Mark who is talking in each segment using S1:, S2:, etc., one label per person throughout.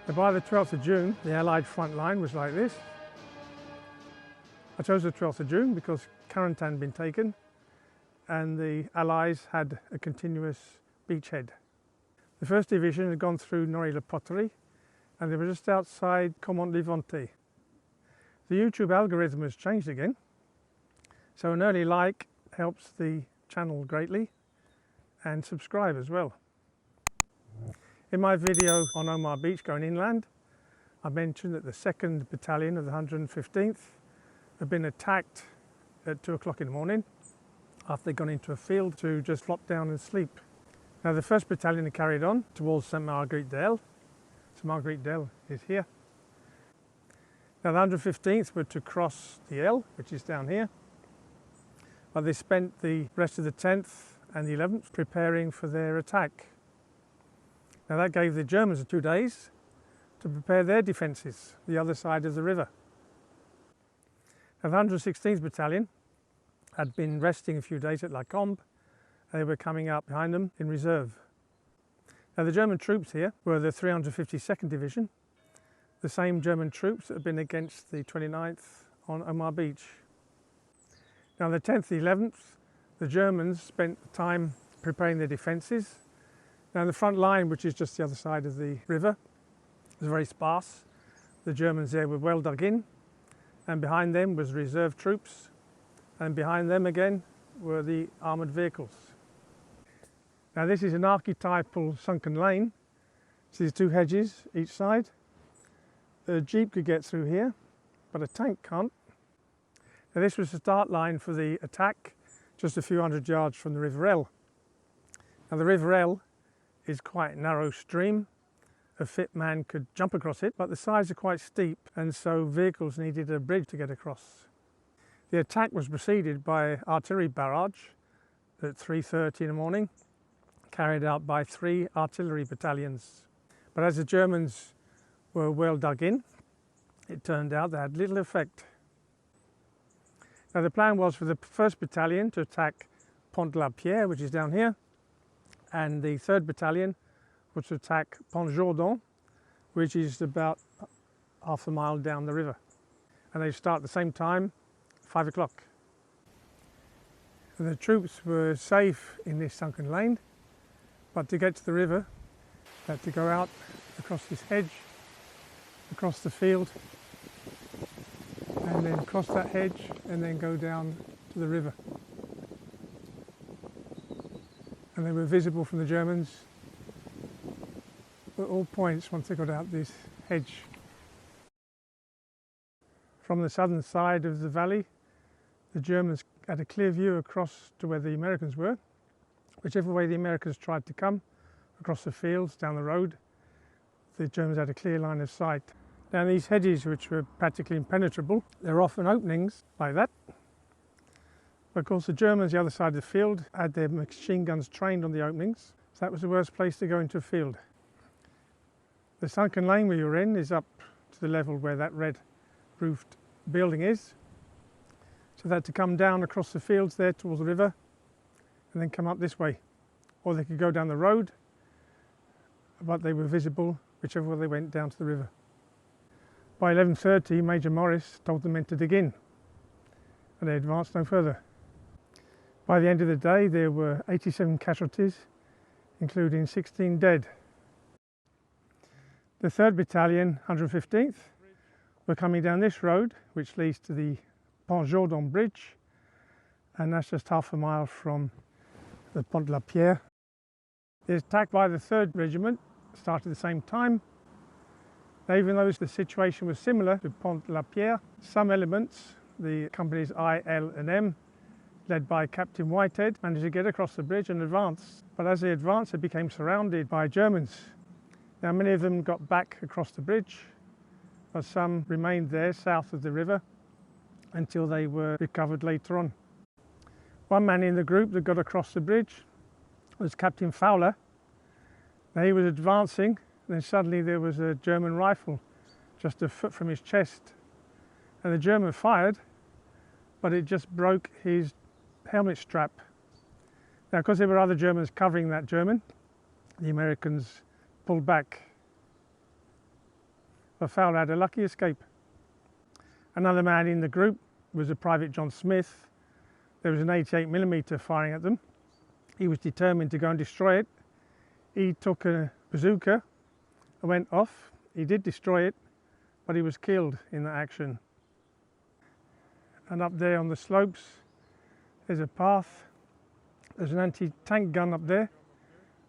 S1: So by the 12th of June, the Allied front line was like this. I chose the 12th of June because Cawthon had been taken and the Allies had a continuous beachhead. The 1st Division had gone through Nory-le-Poterie and they were just outside Caumont-Levante. The YouTube algorithm has changed again, so an early like helps the channel greatly, and subscribe as well. In my video on Omar Beach going inland, I mentioned that the 2nd Battalion of the 115th had been attacked at 2 o'clock in the morning after they'd gone into a field to just flop down and sleep. Now the 1st Battalion had carried on towards Ste Marguerite d'Elle. Ste Marguerite d'Elle is here. Now the 115th were to cross the Elle, which is down here, but they spent the rest of the 10th and the 11th preparing for their attack. Now that gave the Germans 2 days to prepare their defences, the other side of the river. Now the 116th Battalion had been resting a few days at La Combe. They were coming up behind them in reserve. Now the German troops here were the 352nd Division, the same German troops that had been against the 29th on Omar Beach. Now the 10th and 11th, the Germans spent time preparing their defences. Now the front line, which is just the other side of the river, was very sparse. The Germans there were well dug in, and behind them was reserve troops, and behind them again were the armoured vehicles. Now this is an archetypal sunken lane. So there's 2 hedges each side. A jeep could get through here, but a tank can't. Now this was the start line for the attack, just a few hundred yards from the River Elle. Now the River Elle is quite a narrow stream. A fit man could jump across it, but the sides are quite steep, and so vehicles needed a bridge to get across. The attack was preceded by artillery barrage at 3:30 in the morning, carried out by 3 artillery battalions. But as the Germans were well dug in, it turned out they had little effect. Now the plan was for the 1st Battalion to attack Pont de La Pierre, which is down here, and the 3rd Battalion was to attack Pont Jourdan, which is about half a mile down the river. And they start at the same time, 5 o'clock. The troops were safe in this sunken lane, but to get to the river, they had to go out across this hedge, across the field, and then cross that hedge and then go down to the river. And they were visible from the Germans at all points once they got out this hedge. From the southern side of the valley, the Germans had a clear view across to where the Americans were. Whichever way the Americans tried to come, across the fields, down the road, the Germans had a clear line of sight. Now these hedges, which were practically impenetrable, there are often openings like that. But of course the Germans, the other side of the field, had their machine guns trained on the openings, so that was the worst place to go into a field. The sunken lane we were in is up to the level where that red roofed building is. So they had to come down across the fields there towards the river and then come up this way. Or they could go down the road, but they were visible whichever way they went down to the river. By 11:30, Major Morris told the men to dig in, and they advanced no further. By the end of the day, there were 87 casualties, including 16 dead. The 3rd Battalion, 115th, were coming down this road, which leads to the Pont Jourdan bridge, and that's just half a mile from the Pont de La Pierre. The attack by the 3rd Regiment started at the same time. Now, even though the situation was similar to Pont de La Pierre, some elements, the companies I, Elle and M, led by Captain Whitehead, managed to get across the bridge and advance. But as they advanced, they became surrounded by Germans. Now many of them got back across the bridge, but some remained there south of the river until they were recovered later on. One man in the group that got across the bridge was Captain Fowler. Now he was advancing, and then suddenly there was a German rifle just a foot from his chest, and the German fired, but it just broke his helmet strap. Now, because there were other Germans covering that German, the Americans pulled back. but Fowler had a lucky escape. Another man in the group was a Private John Smith. There was an 88mm firing at them. He was determined to go and destroy it. He took a bazooka and went off. He did destroy it, but he was killed in that action. And up there on the slopes, there's a path. There's an anti-tank gun up there,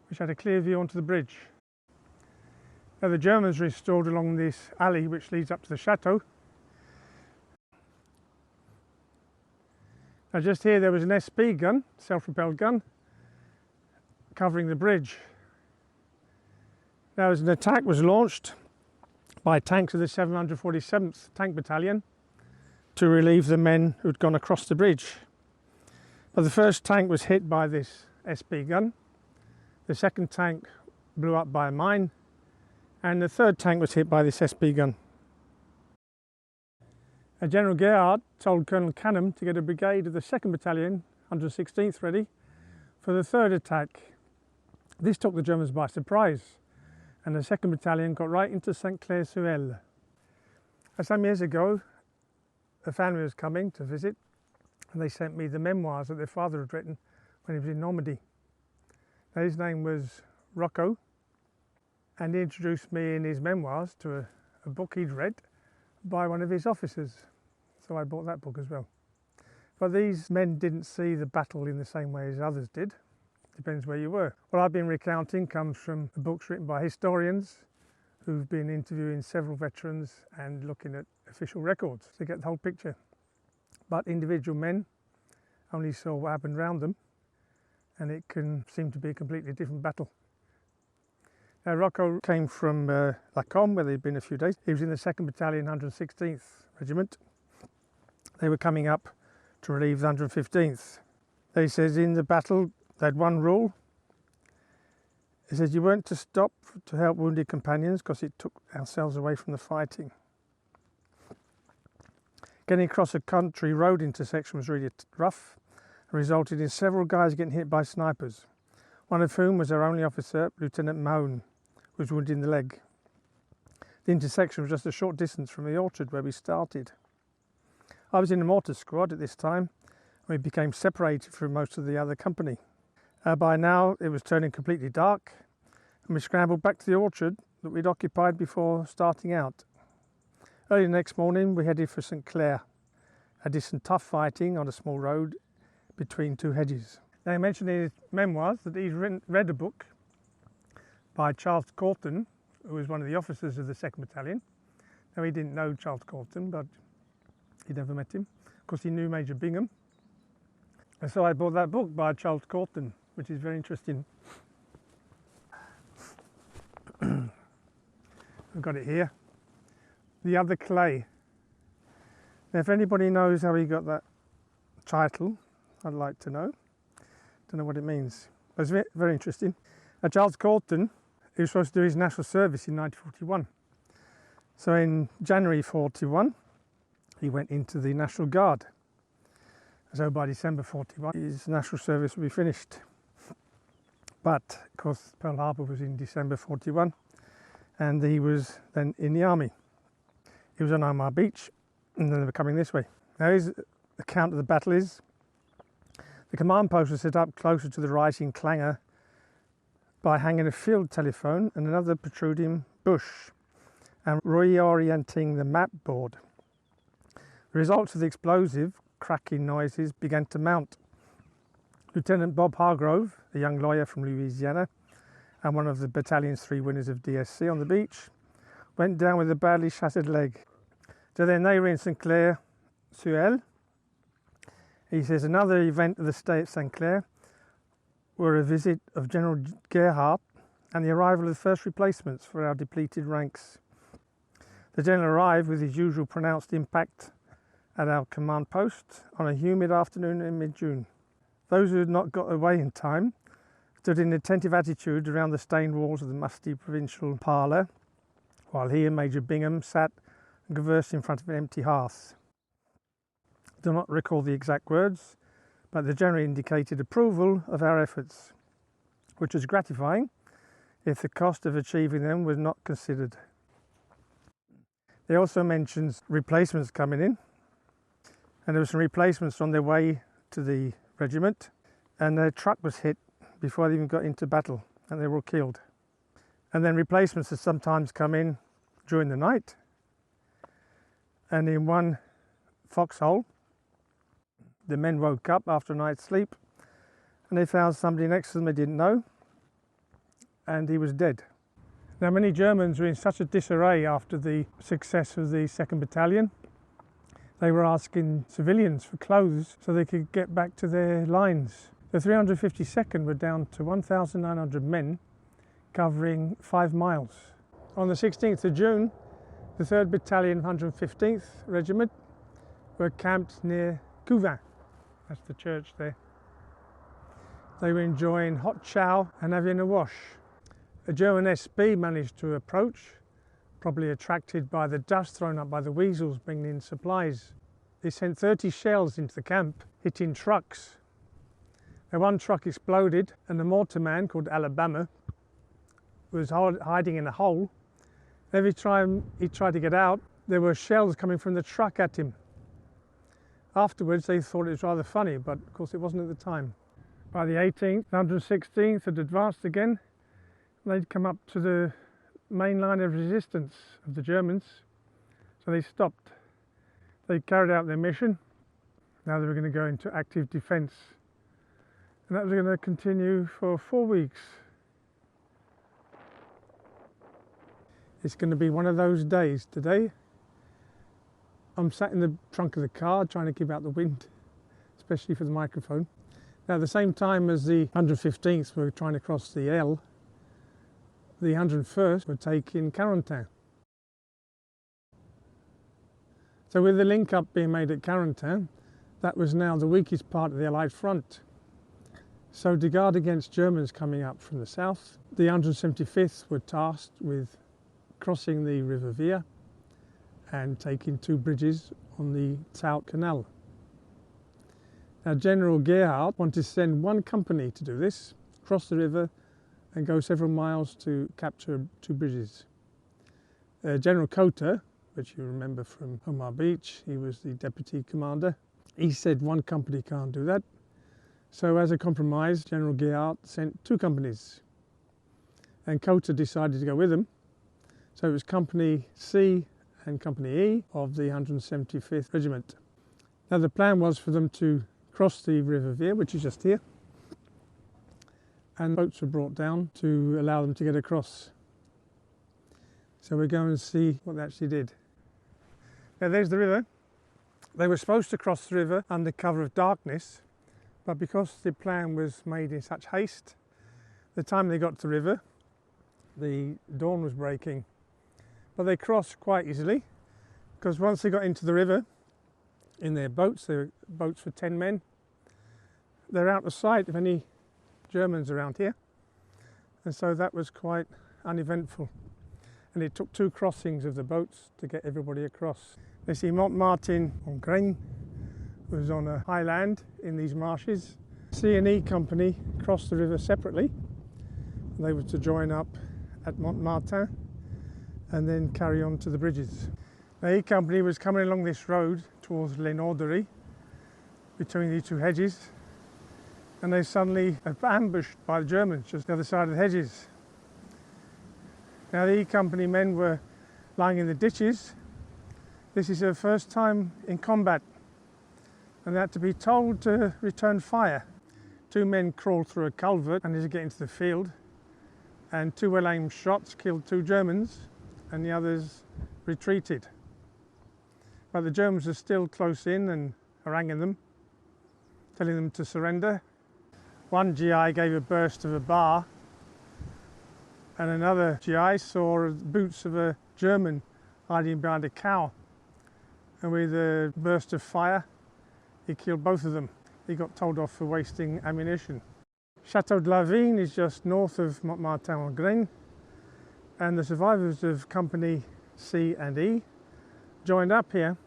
S1: which had a clear view onto the bridge. Now the Germans were installed along this alley which leads up to the chateau. Now just here there was an SP gun, self-propelled gun, covering the bridge. Now as an attack was launched by tanks of the 747th Tank Battalion to relieve the men who'd gone across the bridge. But the first tank was hit by this SP gun, the second tank blew up by a mine, and the third tank was hit by this SP gun. General Gerhardt told Colonel Canham to get a brigade of the 2nd Battalion, 116th, ready for the third attack. This took the Germans by surprise, and the 2nd Battalion got right into St Clair-sur-Elle. Some years ago, a family was coming to visit, and they sent me the memoirs that their father had written when he was in Normandy. Now, his name was Rocco, and he introduced me in his memoirs to a book he'd read by one of his officers. So I bought that book as well. But these men didn't see the battle in the same way as others did. Depends where you were. What I've been recounting comes from the books written by historians who've been interviewing several veterans and looking at official records to get the whole picture. But individual men only saw what happened around them, and it can seem to be a completely different battle. Now, Rocco came from Lacombe, where they'd been a few days. He was in the 2nd Battalion, 116th Regiment. They were coming up to relieve the 115th. He says in the battle they had one rule. He says you weren't to stop to help wounded companions because it took ourselves away from the fighting. Getting across a country road intersection was really rough and resulted in several guys getting hit by snipers, one of whom was our only officer, Lieutenant Mahlmann, who was wounded in the leg. The intersection was just a short distance from the orchard where we started. I was in the mortar squad at this time, and we became separated from most of the other company. By now it was turning completely dark, and we scrambled back to the orchard that we'd occupied before starting out. Early the next morning we headed for St Clair. I did some tough fighting on a small road between two hedges. Now, he mentioned in his memoirs that he'd read a book by Charles Cawthon, who was one of the officers of the 2nd Battalion. Now, he didn't know Charles Cawthon, but he'd never met him. Of course, he knew Major Bingham. And so I bought that book by Charles Cawthon, which is very interesting. I've got it here. The Other Clay. Now, if anybody knows how he got that title, I'd like to know. Don't know what it means, but it's very interesting. Charles Cawthon, he was supposed to do his national service in 1941. So in January 41, he went into the National Guard. So by December 41, his national service would be finished. But of course, Pearl Harbor was in December 41, and he was then in the army. He was on Omaha Beach, and then they were coming this way. Now his account of the battle is, the command post was set up closer to the rising clangor by hanging a field telephone and another protruding bush and reorienting the map board. The results of the explosive cracking noises began to mount. Lieutenant Bob Hargrove, a young lawyer from Louisiana and one of the battalion's 3 winners of DSC on the beach, went down with a badly shattered leg. So then they were in St Clair-sur-Elle. He says another event of the stay at St Clair were a visit of General Gerhardt and the arrival of the first replacements for our depleted ranks. The General arrived with his usual pronounced impact at our command post on a humid afternoon in mid-June. Those who had not got away in time stood in attentive attitude around the stained walls of the musty provincial parlour, while he and Major Bingham sat and conversed in front of an empty hearth. I do not recall the exact words, but the General indicated approval of our efforts, which was gratifying if the cost of achieving them was not considered. He also mentions replacements coming in, and there were some replacements on their way to the regiment, and their truck was hit before they even got into battle, and they were all killed. And then replacements have sometimes come in during the night, and in one foxhole the men woke up after a night's sleep and they found somebody next to them they didn't know, and he was dead. Now, many Germans were in such a disarray after the success of the 2nd Battalion, they were asking civilians for clothes so they could get back to their lines. The 352nd were down to 1,900 men covering 5 miles. On the 16th of June, the 3rd Battalion 115th Regiment were camped near Cawthon. That's the church there. They were enjoying hot chow and having a wash. A German SB managed to approach, probably attracted by the dust thrown up by the weasels bringing in supplies. They sent 30 shells into the camp, hitting trucks. Now, one truck exploded and the mortar man called Alabama was hiding in a hole. Every time he tried to get out, there were shells coming from the truck at him. Afterwards they thought it was rather funny, but of course it wasn't at the time. By the 18th, the 116th had advanced again. They'd come up to the main line of resistance of the Germans, so they stopped. They carried out their mission. Now they were going to go into active defence, and that was going to continue for 4 weeks. It's going to be one of those days today. I'm sat in the trunk of the car trying to keep out the wind, especially for the microphone. Now, at the same time as the 115th were trying to cross the Elle, the 101st were taking Carentan. So with the link up being made at Carentan, that was now the weakest part of the Allied front. So to guard against Germans coming up from the south, the 175th were tasked with crossing the River Vire and taking 2 bridges on the Hauts Canal. Now, General Gerhardt wanted to send 1 company to do this, cross the river and go several miles to capture 2 bridges. General Cawthon, which you remember from Omar Beach, he was the deputy commander, he said 1 company can't do that. So as a compromise, General Gerhardt sent 2 companies, and Cawthon decided to go with them. So it was Company C and Company E of the 175th Regiment. Now the plan was for them to cross the River Vire, which is just here, and boats were brought down to allow them to get across. So we're going to see what they actually did. Now there's the river. They were supposed to cross the river under cover of darkness, but because the plan was made in such haste, the time they got to the river, the dawn was breaking. But they crossed quite easily, because once they got into the river in their boats, they were boats for 10 men, they're out of sight of any Germans around here, and so that was quite uneventful. And it took 2 crossings of the boats to get everybody across. They see Montmartin on Graignes was on a high land in these marshes. C and E Company crossed the river separately. They were to join up at Montmartin and then carry on to the bridges. The E Company was coming along this road towards Les Norderies, between these 2 hedges, and they suddenly were ambushed by the Germans just the other side of the hedges. Now the E Company men were lying in the ditches. This is their first time in combat, and they had to be told to return fire. 2 men crawled through a culvert and managed to get into the field, and 2 well-aimed shots killed 2 Germans, and the others retreated. But the Germans were still close in and haranguing them, telling them to surrender. 1 GI gave a burst of a bar, and another GI saw the boots of a German hiding behind a cow, and with a burst of fire he killed both of them. He got told off for wasting ammunition. Château de la Vigne is just north of Montmartin-en-Graignes, and the survivors of Company C and E joined up here.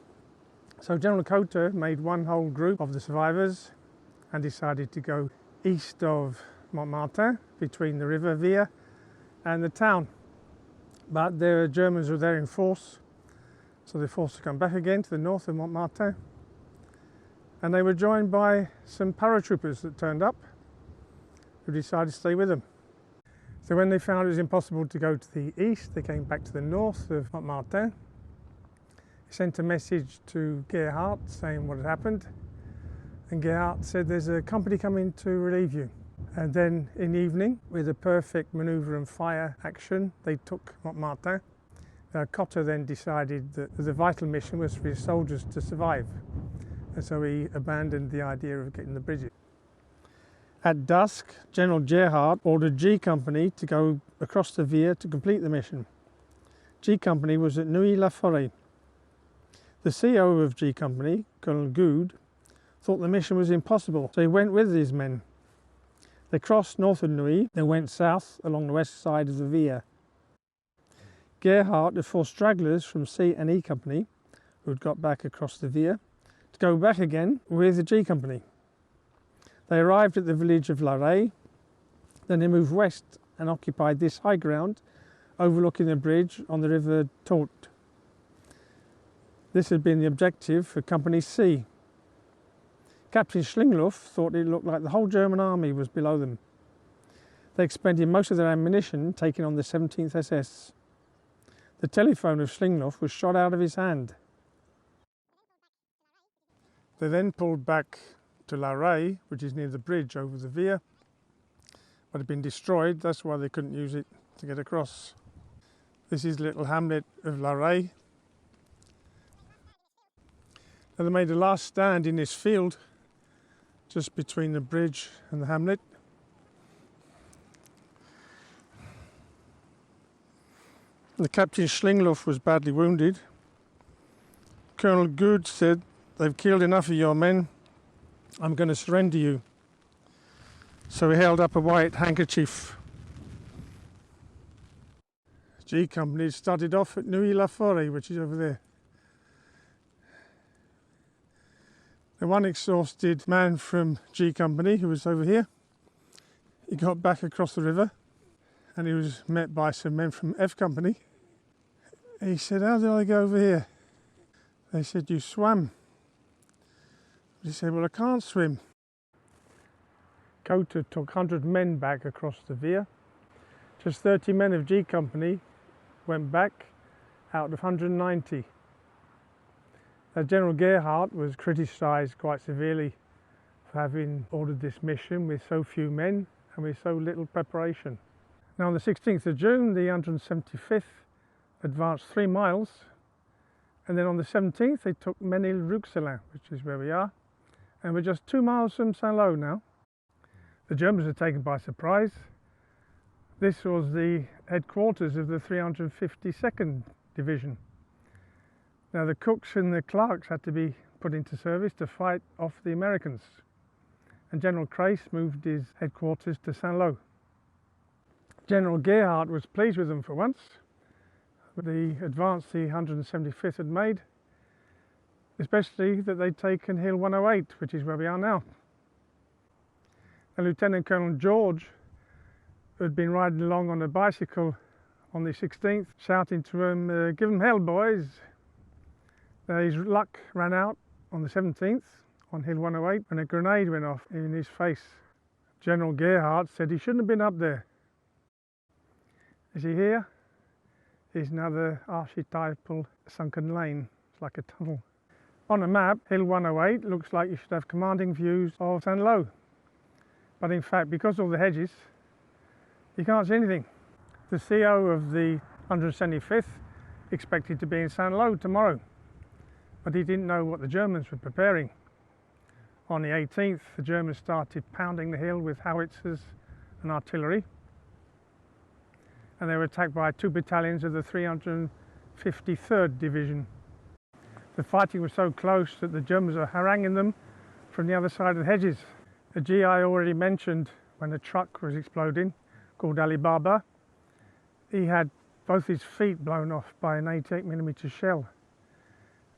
S1: So General Cawthon made 1 whole group of the survivors and decided to go east of Montmartin, between the River Vire and the town. But the Germans were there in force, So they were forced to come back again to the north of Montmartin, and they were joined by some paratroopers that turned up who decided to stay with them. So when they found it was impossible to go to the east, they came back to the north of Montmartin. They sent a message to Gerhardt saying what had happened, and Gerhardt said, "There's a company coming to relieve you." And then in the evening, with a perfect manoeuvre and fire action, they took Montmartin. Cotter then decided that the vital mission was for his soldiers to survive, and so he abandoned the idea of getting the bridges. At dusk, General Gerhardt ordered G Company to go across the Vire to complete the mission. G Company was at Neuilly-la-Forêt. The CO of G Company, Colonel Good, thought the mission was impossible, so he went with his men. They crossed north of Neuilly, then went south along the west side of the Vire. Gerhardt had forced stragglers from C and E Company, who had got back across the Vire, to go back again with the G Company. They arrived at the village of La Raye, then they moved west and occupied this high ground overlooking the bridge on the river Taute. This had been the objective for Company C. Captain Schlingelhoff thought it looked like the whole German army was below them. They expended most of their ammunition taking on the 17th SS. The telephone of Schlingelhoff was shot out of his hand. They then pulled back to La Raye, which is near the bridge over the Vire, but had been destroyed. That's why they couldn't use it to get across. This is the little hamlet of La Raye. Now they made a last stand in this field just between the bridge and the hamlet. The Captain Schlingelhoff was badly wounded. Colonel Good said, "They've killed enough of your men. I'm going to surrender you." So he held up a white handkerchief. G Company started off at Neuilly-la-Forêt, which is over there. The one exhausted man from G Company, who was over here, he got back across the river and he was met by some men from F Company. He said, "How did I go over here?" They said, "You swam." He said, "Well, I can't swim." Cawthon took 100 men back across the Vire. Just 30 men of G Company went back out of 190. General Gerhardt was criticised quite severely for having ordered this mission with so few men and with so little preparation. Now on the 16th of June, the 175th advanced 3 miles, and then on the 17th they took Ménil-Rouxelin, which is where we are, and we're just 2 miles from Saint-Lô now. The Germans were taken by surprise. This was the headquarters of the 352nd Division. Now the cooks and the clerks had to be put into service to fight off the Americans, and General Graignes moved his headquarters to Saint-Lô. General Gerhardt was pleased with them for once, with the advance the 175th had made, especially that they'd taken Hill 108, which is where we are now. And Lieutenant Colonel George, who had been riding along on a bicycle on the 16th, shouting to him, "Give them hell, boys." His luck ran out on the 17th on Hill 108 when a grenade went off in his face. General Gerhardt said he shouldn't have been up there. You see here is another archetypal sunken lane. It's like a tunnel. On a map, Hill 108 looks like you should have commanding views of Saint-Lô. But in fact, because of all the hedges, you can't see anything. The CO of the 175th expected to be in Saint-Lô tomorrow, but he didn't know what the Germans were preparing. On the 18th, the Germans started pounding the hill with howitzers and artillery, and they were attacked by 2 battalions of the 353rd Division. The fighting was so close that the Germans were haranguing them from the other side of the hedges. The GI already mentioned when the truck was exploding, called Ali Baba, he had both his feet blown off by an 88mm shell,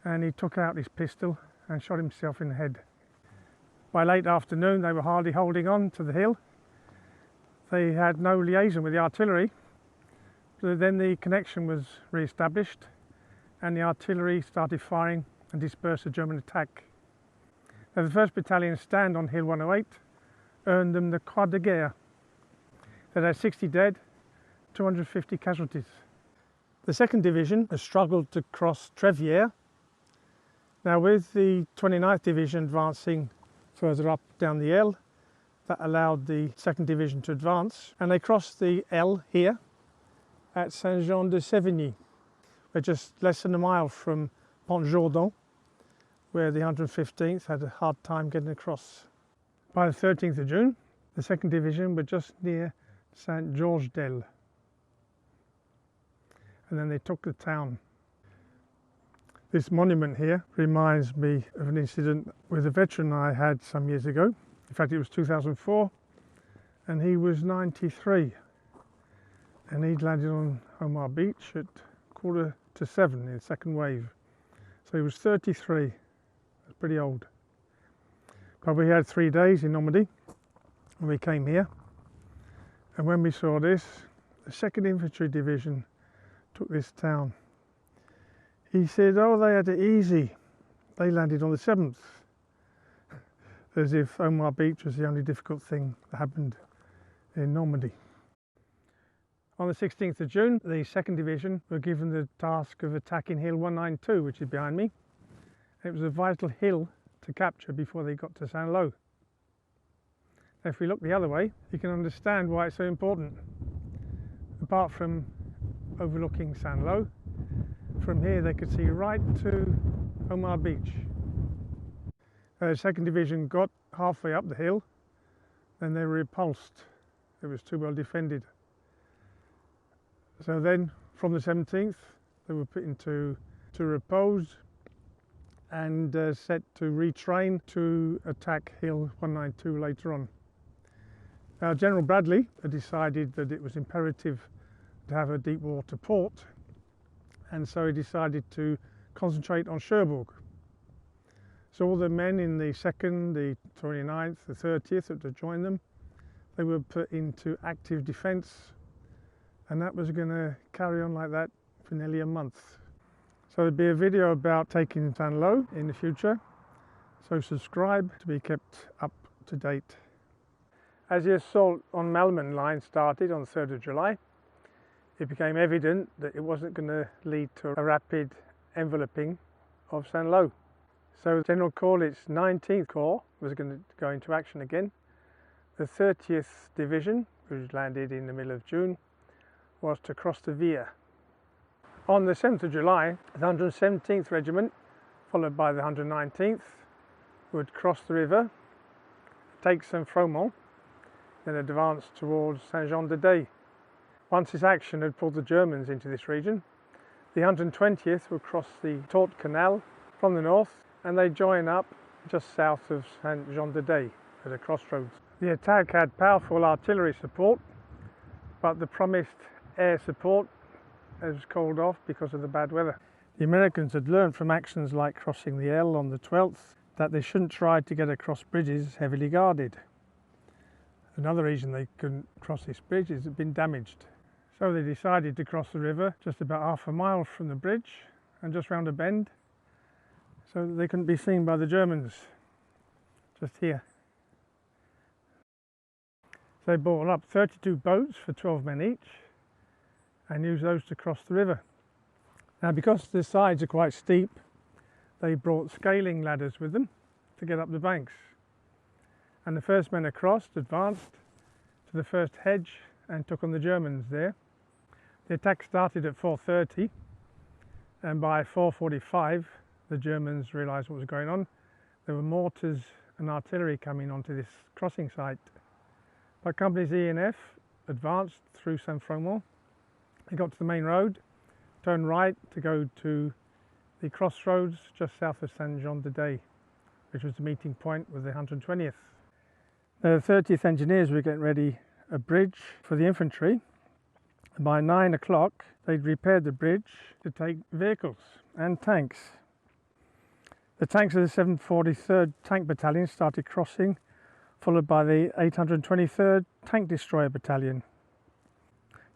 S1: and he took out his pistol and shot himself in the head. By late afternoon they were hardly holding on to the hill. They had no liaison with the artillery, so then the connection was re-established and the artillery started firing and dispersed the German attack. Now, the 1st Battalion's stand on Hill 108 earned them the Croix de Guerre. They had 60 dead, 250 casualties. The 2nd Division has struggled to cross Trevière. Now, with the 29th Division advancing further up down the Elle, that allowed the 2nd Division to advance, and they crossed the Elle here at Saint-Jean-de-Sévigny. We're just less than a mile from Pont Jourdan, where the 115th had a hard time getting across. By the 13th of June, the 2nd Division were just near Saint-Georges-d'Elle. And then they took the town. This monument here reminds me of an incident with a veteran I had some years ago. In fact, it was 2004, and he was 93. And he'd landed on Hauts Beach at 6:45 in the 2nd wave. So he was 33. That's pretty old. But we had 3 days in Normandy, and we came here. And when we saw this, the 2nd Infantry Division took this town. He said, oh, they had it easy. They landed on the 7th. As if Hauts Beach was the only difficult thing that happened in Normandy. On the 16th of June, the 2nd Division were given the task of attacking Hill 192, which is behind me. It was a vital hill to capture before they got to Saint-Lô. If we look the other way, you can understand why it's so important. Apart from overlooking Saint-Lô, from here they could see right to Hauts Beach. The 2nd Division got halfway up the hill, then they were repulsed. It was too well defended. So then, from the 17th, they were put into repose and set to retrain to attack Hill 192 later on. Now, General Bradley had decided that it was imperative to have a deep water port, and so he decided to concentrate on Cherbourg. So all the men in the 2nd, the 29th, the 30th that had joined them, they were put into active defence, and that was going to carry on like that for nearly a month. So there'll be a video about taking Saint-Lô in the future, so subscribe to be kept up to date. As the assault on Mahlmann line started on the 3rd of July, it became evident that it wasn't going to lead to a rapid enveloping of Saint-Lô. So General Corlitz's 19th Corps was going to go into action again. The 30th Division, which landed in the middle of June, was to cross the Vire. On the 7th of July, the 117th Regiment, followed by the 119th, would cross the river, take Fromond, then advance towards Saint-Jean-de-Dé. Once this action had pulled the Germans into this region, the 120th would cross the Tourte Canal from the north, and they join up just south of Saint-Jean-de-Dé at a crossroads. The attack had powerful artillery support, but the promised air support was called off because of the bad weather. The Americans had learned from actions like crossing the Elle on the 12th that they shouldn't try to get across bridges heavily guarded. Another reason they couldn't cross this bridge is it had been damaged. So they decided to cross the river just about half a mile from the bridge and just round a bend, so that they couldn't be seen by the Germans, just here. So they brought up 32 boats for 12 men each and used those to cross the river. Now, because the sides are quite steep, they brought scaling ladders with them to get up the banks. And the first men across advanced to the first hedge and took on the Germans there. The attack started at 4:30, and by 4:45 the Germans realised what was going on. There were mortars and artillery coming onto this crossing site. But companies E and F advanced through Saint-Fromond. They got to the main road, turned right to go to the crossroads just south of Saint-Jean-de-Dé, which was the meeting point with the 120th. The 30th Engineers were getting ready a bridge for the infantry, and by 9 o'clock they'd repaired the bridge to take vehicles and tanks. The tanks of the 743rd Tank Battalion started crossing, followed by the 823rd Tank Destroyer Battalion.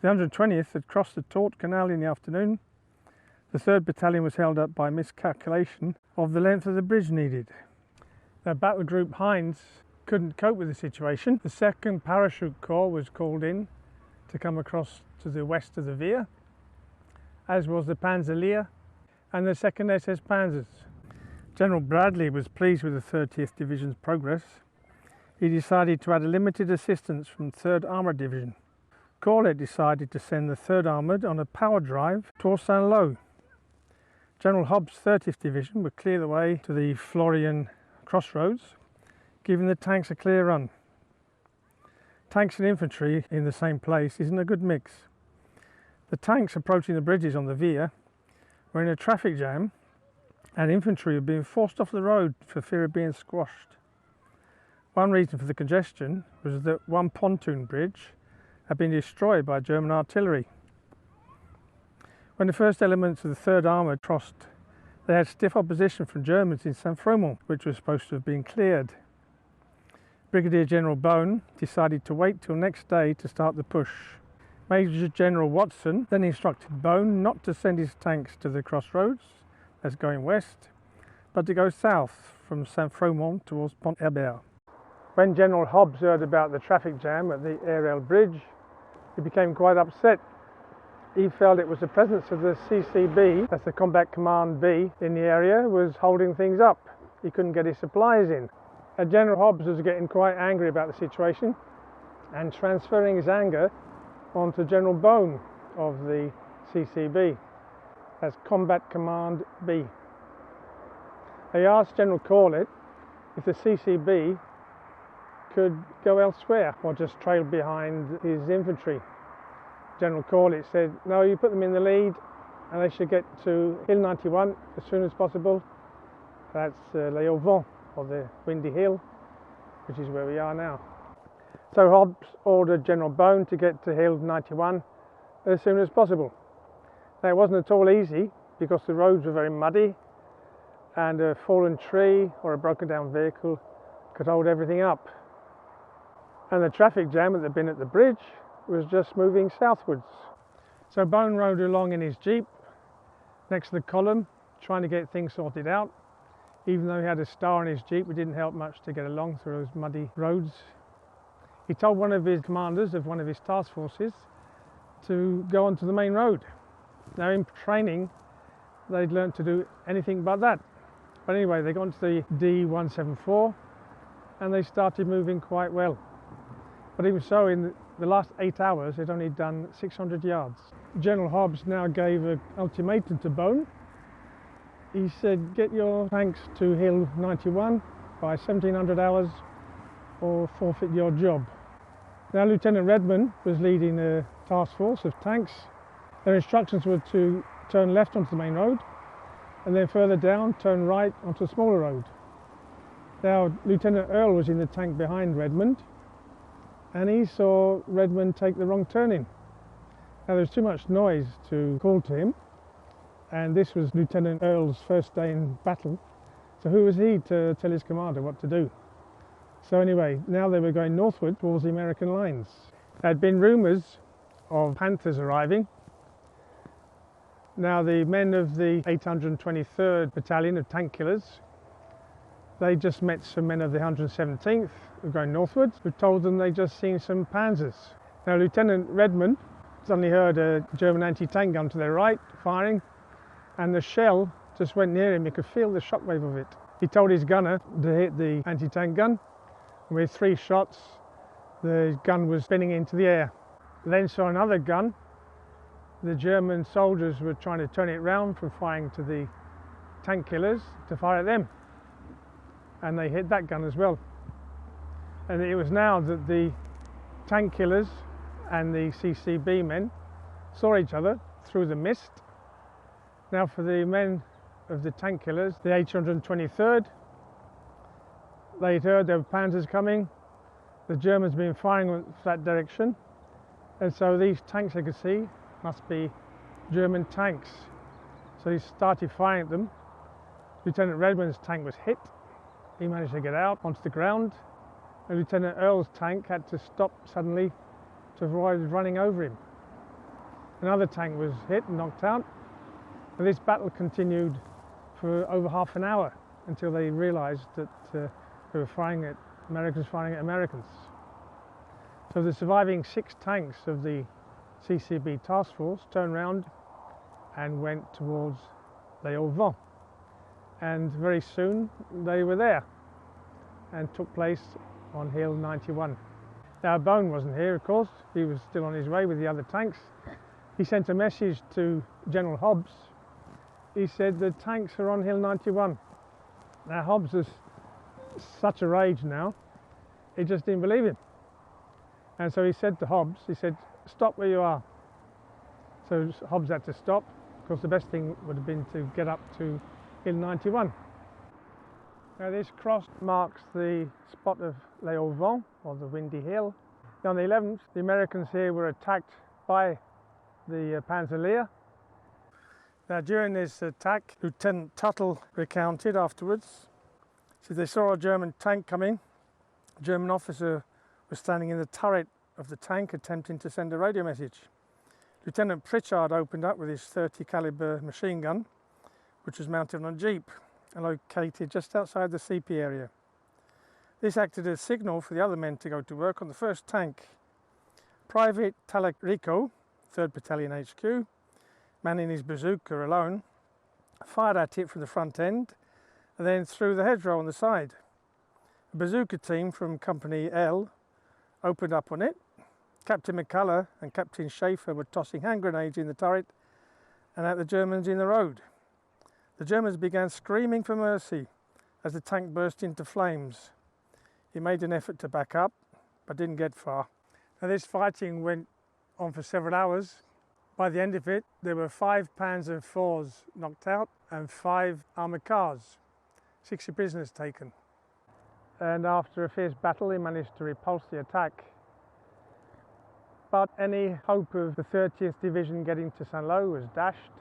S1: The 120th had crossed the Tourte Canal in the afternoon. The 3rd Battalion was held up by miscalculation of the length of the bridge needed. The battle group Heinz couldn't cope with the situation. The 2nd Parachute Corps was called in to come across to the west of the Vire, as was the Panzer Lehr and the 2nd SS Panzers. General Bradley was pleased with the 30th Division's progress. He decided to add a limited assistance from 3rd Armoured Division. Corlett decided to send the 3rd Armoured on a power drive towards Saint-Lô. General Hobbs' 30th Division would clear the way to the Florian crossroads, giving the tanks a clear run. Tanks and infantry in the same place isn't a good mix. The tanks approaching the bridges on the Vire were in a traffic jam, and infantry were being forced off the road for fear of being squashed. One reason for the congestion was that one pontoon bridge had been destroyed by German artillery. When the first elements of the 3rd Armoured crossed, they had stiff opposition from Germans in St Fromond, which was supposed to have been cleared. Brigadier General Bone decided to wait till next day to start the push. Major General Watson then instructed Bone not to send his tanks to the crossroads, as going west, but to go south from St Fromond towards Pont Jourdan. When General Hobbs heard about the traffic jam at the Elle bridge, he became quite upset. He felt it was the presence of the CCB, that's the Combat Command B, in the area was holding things up. He couldn't get his supplies in. And General Hobbs was getting quite angry about the situation and transferring his anger onto General Bone of the CCB, that's Combat Command B. He asked General Corlett if the CCB could go elsewhere or just trail behind his infantry. General Corlett said, no, you put them in the lead and they should get to Hill 91 as soon as possible. That's Les Hauts Vents, or the Windy Hill, which is where we are now. So Hobbs ordered General Bone to get to Hill 91 as soon as possible. Now it wasn't at all easy because the roads were very muddy and a fallen tree or a broken down vehicle could hold everything up. And the traffic jam that had been at the bridge was just moving southwards. So Bone rode along in his jeep next to the column, trying to get things sorted out. Even though he had a star on his jeep, it didn't help much to get along through those muddy roads. He told one of his commanders of one of his task forces to go onto the main road. Now in training, they'd learned to do anything but that. But anyway, they got onto the D174 and they started moving quite well. But even so, in the last 8 hours, they'd only done 600 yards. General Hobbs now gave an ultimatum to Bone. He said, get your tanks to Hill 91 by 1700 hours or forfeit your job. Now Lieutenant Redmond was leading a task force of tanks. Their instructions were to turn left onto the main road and then further down turn right onto a smaller road. Now Lieutenant Earl was in the tank behind Redmond and he saw Redmond take the wrong turning. Now there was too much noise to call to him, and this was Lieutenant Earl's first day in battle, so who was he to tell his commander what to do? So anyway, now they were going northward towards the American lines. There had been rumours of Panthers arriving. Now the men of the 823rd Battalion of Tank Killers, they just met some men of the 117th who were going northwards, who told them they'd just seen some Panzers. Now Lieutenant Redmond suddenly heard a German anti-tank gun to their right firing, and the shell just went near him. He could feel the shockwave of it. He told his gunner to hit the anti-tank gun. With 3 shots, the gun was spinning into the air. Then saw another gun. The German soldiers were trying to turn it round from firing to the tank killers to fire at them. And they hit that gun as well. And it was now that the tank killers and the CCB men saw each other through the mist. Now for the men of the tank killers, the 823rd, they'd heard there were Panzers coming. The Germans had been firing in that direction. And so these tanks they could see must be German tanks. So he started firing at them. Lieutenant Redmond's tank was hit. He managed to get out onto the ground. And Lieutenant Earl's tank had to stop suddenly to avoid running over him. Another tank was hit and knocked out. And this battle continued for over half an hour until they realised that they were firing at Americans. So the surviving 6 tanks of the CCB task force turned round and went towards Les Hauts. And very soon they were there and took place on Hill 91. Now Bone wasn't here, of course. He was still on his way with the other tanks. He sent a message to General Hauts. He said the tanks are on Hill 91. Now Hauts is such a rage now, he just didn't believe him. And so he said to Hauts, he said, stop where you are. So Hauts had to stop. Of course, the best thing would have been to get up to Hill 91. Now this cross marks the spot of Les Hauts, or the Windy Hill. On the 11th, the Americans here were attacked by the Panzer Lehr. Now during this attack, Lieutenant Tuttle recounted afterwards, so they saw a German tank coming. A German officer was standing in the turret of the tank attempting to send a radio message. Lieutenant Pritchard opened up with his .30 caliber machine gun, which was mounted on a jeep and located just outside the CP area. This acted as a signal for the other men to go to work on the first tank. Private Talarico, 3rd Battalion HQ, manning his bazooka alone, fired at it from the front end and then through the hedgerow on the side. A bazooka team from Company Elle opened up on it. Captain McCullough and Captain Schaefer were tossing hand grenades in the turret and at the Germans in the road. The Germans began screaming for mercy as the tank burst into flames. He made an effort to back up, but didn't get far. Now this fighting went on for several hours. By the end of it, there were 5 Panzer IVs knocked out and 5 armoured cars, 60 prisoners taken. And after a fierce battle, he managed to repulse the attack. But any hope of the 30th Division getting to Saint-Lô was dashed.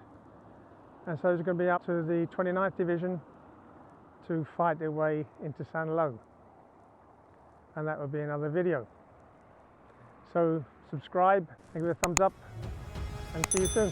S1: And so it's going to be up to the 29th Division to fight their way into Saint-Lô. And that will be another video. So subscribe, give it a thumbs up, and see you soon.